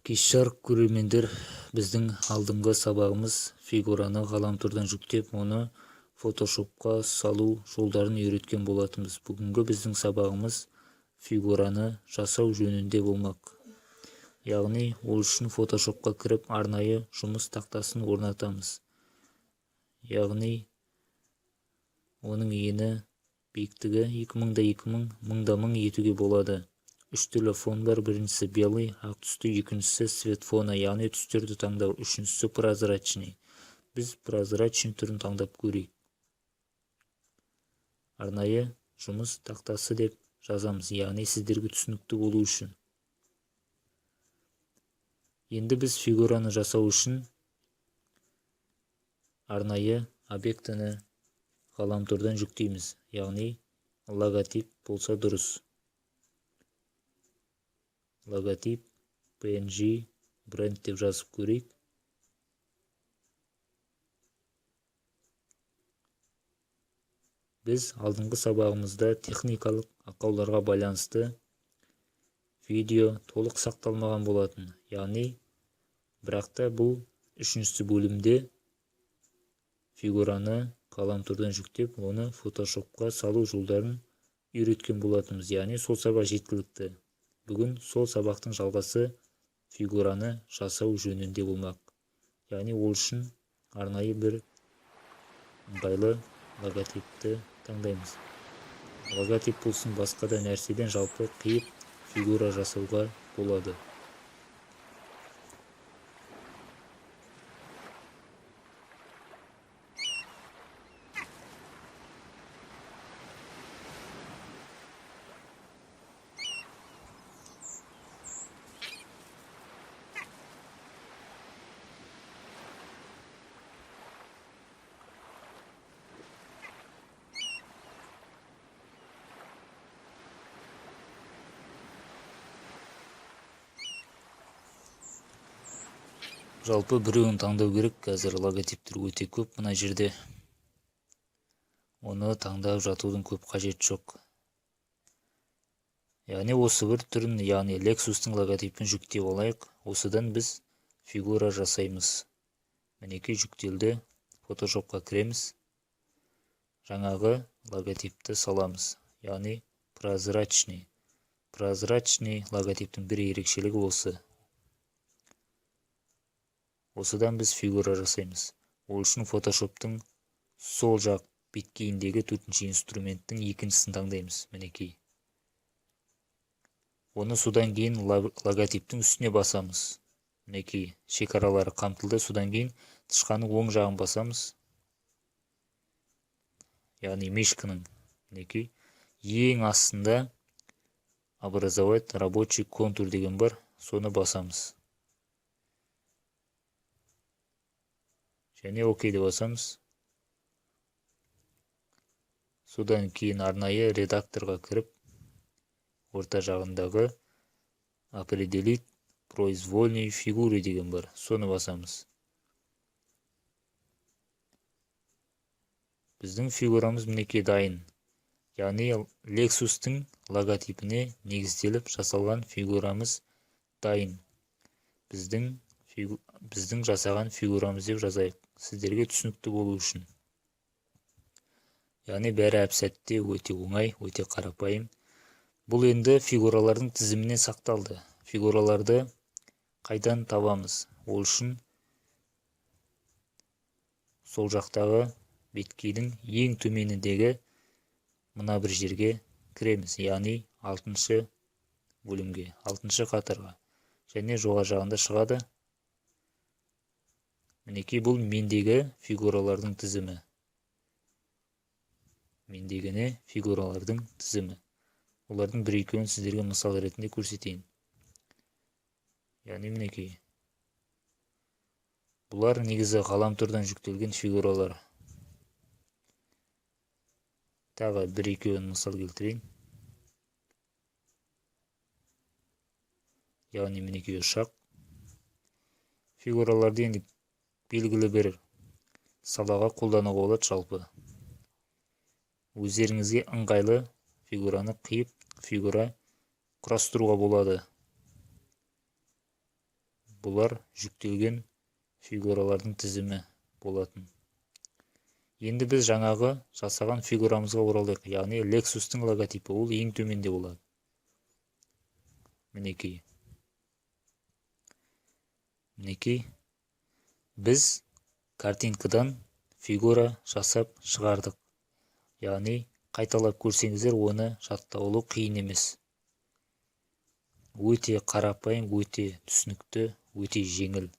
Кешар көрермендер, біздің алдыңғы сабағымыз фигураны ғаламтордан жүктеп, оны фотошопқа салу жолдарын үйреткен болатынбыз. Бүгінгі біздің сабағымыз фигураны жасау жөнінде болмақ. Яғни, ол үшін фотошопқа кіріп, арнайы жұмыс тақтасын орнатамыз. Яғни, оның ені биіктігі 2000-да 2000, 1000-да 1000 етуге болады. Үш түрлі фон бар. Біріншісі белый, ақ түсті, екіншісі цвет фона, яғни түстерді таңдау, үшіншісі прозрачный. Біз прозрачный түрін таңдап көрейік. Арнайы жұмыс тақтасы деп жазамыз, яғни сіздерге түсінікті болу үшін. Енді біз фигураны жасау үшін арнайы объектіні ғаламтордан жүктейміз, яғни логотип болса дұрыс. Логотип, PNG, бренд деп жазып көрейік. Біз алдыңғы сабағымызда техникалық ақауларға байланысты видео толық сақталмаған болатын. Яғни, бірақта бұл үшінші бөлімде фигураны ғаламтордан жүктеп, оны фотошопқа салу жолдарын үйреткен болатынбыз. Яғни, сол сабақ жеткілікті. Бүгін сол сабақтың жалғасы фигураны жасау жөнінде болмақ. Яғни, ол үшін арнайы бір ыңғайлы логотипті таңдаймыз. Логотип болсын, басқа да нәрседен жалпы қиып фигура жасауға болады. Жалпы біреуін таңдау керек, қазір логотиптер өте көп мына жерде. Оны таңдап жатудың көп қажет жоқ. Яғни осы бір түрін, яғни Lexus-тың логотипін жүктеп алайық. Осыдан біз фигура жасаймыз. Мінекей жүктелді. Фотошопқа кіреміз. Жаңағы логотипті саламыз. Яғни прозрачный. Прозрачный логотиптің бір ерекшелігі осы. Осыдан біз фигура жасаймыз. Ол үшін фотошоптың сол жақ беткейіндегі төртінші инструменттің екіншісін таңдаймыз. Мінекей. Оны содан кейін логотиптің үстіне басамыз. Мінекей, шекаралары қамтылды. Содан кейін тышқаның оң жағын басамыз. Яғни мишканың мінекей ең астында образовать рабочий контур деген бар. Соны басамыз. Және окейді басамыз. Содан кейін арнайы редакторға кіріп, орта жағындағы определить произвольные фигуры деген бар. Соны басамыз. Біздің фигурамыз мінекей дайын. Яғни Lexus-тың логотипіне негізделіп жасалған фигурамыз дайын. Біздің жасаған фигурамыз деп жазайық, сіздерге түсінікті болу үшін. Яғни бәрі әп-сәтте, өте оңай, өте қарапайым. Бұл енді фигуралардың тізіміне сақталды. Фигураларды қайдан табамыз? Ол үшін сол жақтағы беткейдің ең төменіндегі мына бір жерге кіреміз. Яғни 6-шы бөлімге, 6-шы қатарға. Және жоғары жағында шығады. Мінекей бұл мендегі фигуралардың тізімі. Мендегіне фигуралардың тізімі. Олардың бір-екеуін сіздерге мысал ретінде көрсетейін. Яғни мінекей. Бұлар негізі ғаламтордан жүктелген фигуралар. Тағы бір-екеуін мысал келтірейін. Яғни мінекей ұшақ. Фигураларды енді белгілі бір салаға қолдануға болады жалпы. Өздеріңізге ыңғайлы фигураны қиып, фигура құрастыруға болады. бұлар жүктелген фигуралардың тізімі болатын. Енді біз жаңағы жасаған фигурамызға оралайық. Яғни Lexus-тың логотипі, ол ең төменде болады. Мінекей. Біз картинкадан фигура жасап шығардық. Яғни қайталап көрсеңіздер, оны жаттаулы қиын емес. Өте қарапайым, өте түсінікті, өте жеңіл.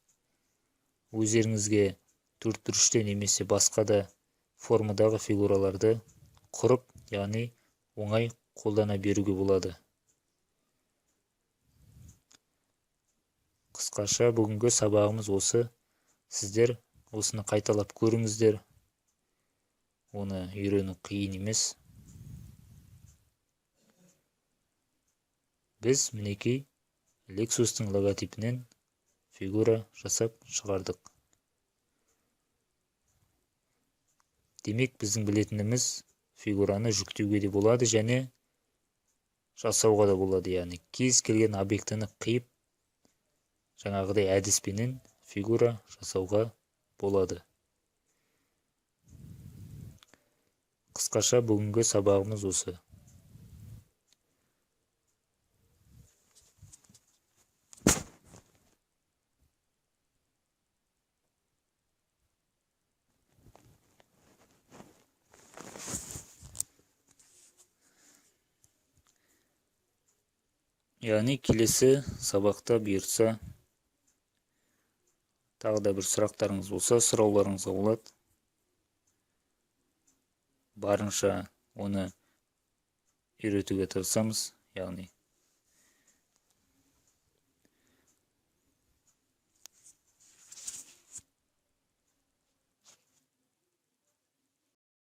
Өздеріңізге төртбұрышты немесе басқа да формадағы фигураларды құрып, яғни оңай қолдана беруге болады. Қысқаша бүгінгі сабағымыз осы. Сіздер осыны қайталап көріңіздер. Оны үйрену қиын емес. Біз мінекей Lexus-тың логотипінен фигура жасап шығардық. Демек, біздің білетініміз фигураны жүктеуге де болады және жасауға да болады. Яғни кез келген объектіні қиып, жаңағыдай әдіспенен фигура жасауға болады. Қысқаша бүгінгі сабағымыз осы. Яғни келесі сабақта бұйыртса, тағы да бір сұрақтарыңыз болса, сұрауларыңызға болады. Барынша оны үйретуге тырысамыз. Яғни